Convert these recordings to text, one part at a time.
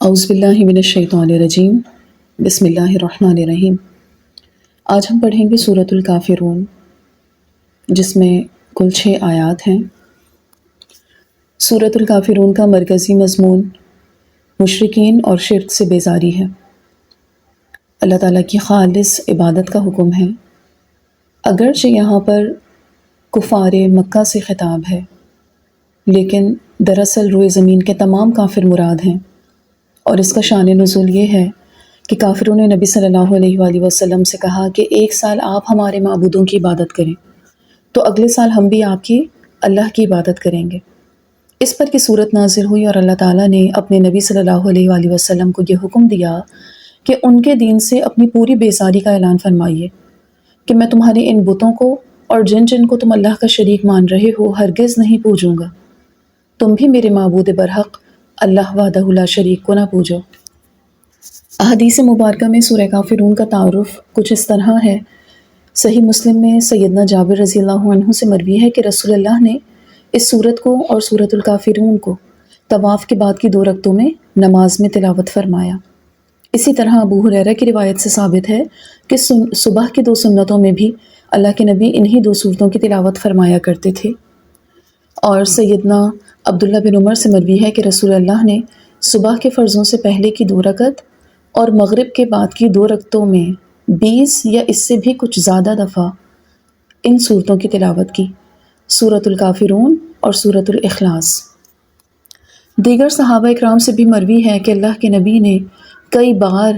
اعوذ باللہ من الشیطان الرجیم، بسم اللہ الرحمن الرحیم۔ آج ہم پڑھیں گے سورۃ الکافرون، جس میں کل 6 آیات ہیں۔ سورۃ الکافرون کا مرکزی مضمون مشرکین اور شرک سے بیزاری ہے۔ اللہ تعالیٰ کی خالص عبادت کا حکم ہے، اگرچہ یہاں پر کفار مکہ سے خطاب ہے، لیکن دراصل روئے زمین کے تمام کافر مراد ہیں۔ اور اس کا شان نزول یہ ہے کہ کافروں نے نبی صلی اللہ علیہ وآلہ وسلم سے کہا کہ 1 سال آپ ہمارے معبودوں کی عبادت کریں تو اگلے سال ہم بھی آپ کی اللہ کی عبادت کریں گے۔ اس پر کی صورت نازل ہوئی اور اللہ تعالیٰ نے اپنے نبی صلی اللہ علیہ وآلہ وسلم کو یہ حکم دیا کہ ان کے دین سے اپنی پوری بیزاری کا اعلان فرمائیے کہ میں تمہارے ان بتوں کو اور جن جن کو تم اللہ کا شریک مان رہے ہو ہرگز نہیں پوجوں گا۔ تم بھی میرے معبود برحق اللہ وحدہ لا شریک کو نہ پوجو۔ احادیث مبارکہ میں سورہ کافرون کا تعارف کچھ اس طرح ہے۔ صحیح مسلم میں سیدنا جابر رضی اللہ عنہ سے مروی ہے کہ رسول اللہ نے اس سورت کو اور سورۃ الکافرون کو طواف کے بعد کی 2 رکعتوں میں نماز میں تلاوت فرمایا۔ اسی طرح ابو ہریرہ کی روایت سے ثابت ہے کہ صبح کی 2 سنتوں میں بھی اللہ کے نبی انہی 2 سورتوں کی تلاوت فرمایا کرتے تھے۔ اور سیدنا عبداللہ بن عمر سے مروی ہے کہ رسول اللہ نے صبح کے فرضوں سے پہلے کی 2 رکعت اور مغرب کے بعد کی 2 رکعتوں میں 20 یا اس سے بھی کچھ زیادہ دفعہ ان صورتوں کی تلاوت کی، سورۃ الکافرون اور سورۃ الاخلاص۔ دیگر صحابہ اکرام سے بھی مروی ہے کہ اللہ کے نبی نے کئی بار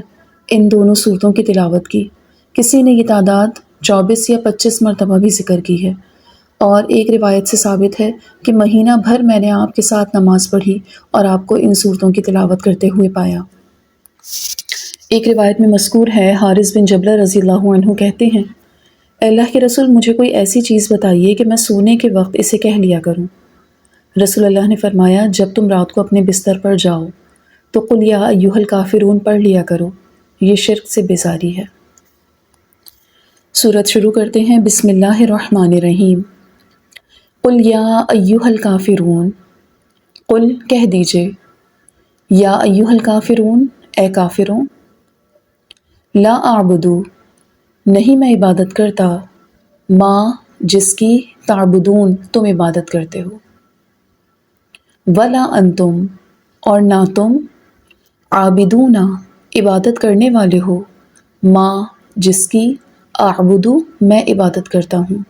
ان دونوں صورتوں کی تلاوت کی۔ کسی نے یہ تعداد 24 یا 25 مرتبہ بھی ذکر کی ہے، اور ایک روایت سے ثابت ہے کہ مہینہ بھر میں نے آپ کے ساتھ نماز پڑھی اور آپ کو ان صورتوں کی تلاوت کرتے ہوئے پایا۔ ایک روایت میں مذکور ہے، حارث بن جبلہ رضی اللہ عنہ کہتے ہیں، اے اللہ کے رسول، مجھے کوئی ایسی چیز بتائیے کہ میں سونے کے وقت اسے کہہ لیا کروں۔ رسول اللہ نے فرمایا، جب تم رات کو اپنے بستر پر جاؤ تو قل یا ایھا الکافرون پڑھ لیا کرو، یہ شرک سے بیزاری ہے۔ سورت شروع کرتے ہیں بسم اللہ الرحمن الرحیم۔ قل یا ایھا الکافرون، قل کہہ دیجئے، یا ایھا الکافرون، اے کافروں، لا اعبد، نہیں میں عبادت کرتا، ما جس کی تعبدون تم عبادت کرتے ہو، ولا انتم اور نہ تم، عابدون عبادت کرنے والے ہو، ما جس کی اعبد میں عبادت کرتا ہوں،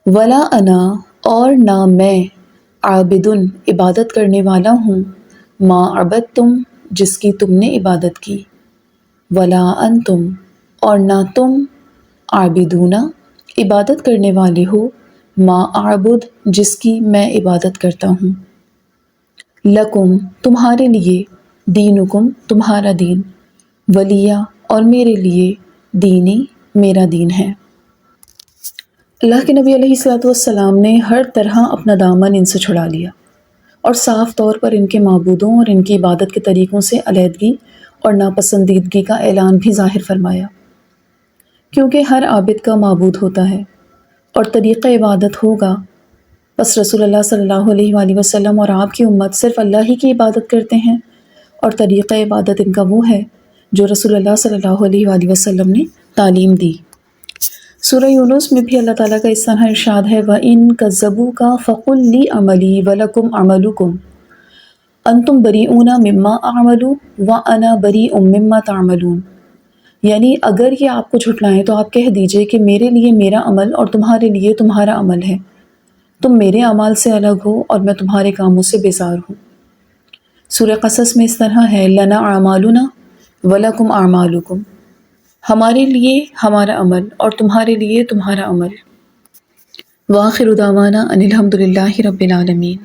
ولا انا اور نہ میں، عابدن عبادت کرنے والا ہوں، ما عبدتم جس کی تم نے عبادت کی، ولا انتم اور نہ تم، عابدون عبادت کرنے والے ہو، ما اعبد جس کی میں عبادت کرتا ہوں، لکم تمہارے لیے، دینکم تمہارا دین، ولیہ اور میرے لیے، دینی میرا دین ہے۔ اللہ کے نبی علیہ السلام نے ہر طرح اپنا دامن ان سے چھڑا لیا اور صاف طور پر ان کے معبودوں اور ان کی عبادت کے طریقوں سے علیحدگی اور ناپسندیدگی کا اعلان بھی ظاہر فرمایا، کیونکہ ہر عابد کا معبود ہوتا ہے اور طریقہ عبادت ہوگا۔ بس رسول اللہ صلی اللہ علیہ وآلہ وسلم اور آپ کی امت صرف اللہ ہی کی عبادت کرتے ہیں، اور طریقہ عبادت ان کا وہ ہے جو رسول اللہ صلی اللہ علیہ وآلہ وسلم نے تعلیم دی۔ سورہ یونس میں بھی اللہ تعالیٰ کا اس طرح ارشاد ہے، وَإِن كَذَّبُوكَ فَقُل لِّي عَمَلِي وَلَكُمْ عَمَلُكُمْ أَنْتُمْ بَرِيئُونَ مِمَّا أَعْمَلُ وَأَنَا بَرِيءٌ مِّمَّا تَعْمَلُونَ، یعنی اگر یہ آپ کو جھٹلائیں تو آپ کہہ دیجئے کہ میرے لیے میرا عمل اور تمہارے لیے تمہارا عمل ہے، تم میرے اعمال سے الگ ہو اور میں تمہارے کاموں سے بیزار ہوں۔ سورہ قصص میں اس طرح ہے، لَنَا أَعْمَالُنَا وَلَكُمْ أَعْمَالُكُمْ، ہمارے لیے ہمارا عمل اور تمہارے لیے تمہارا عمل۔ وآخر دعوانا ان الحمد للہ رب العالمین۔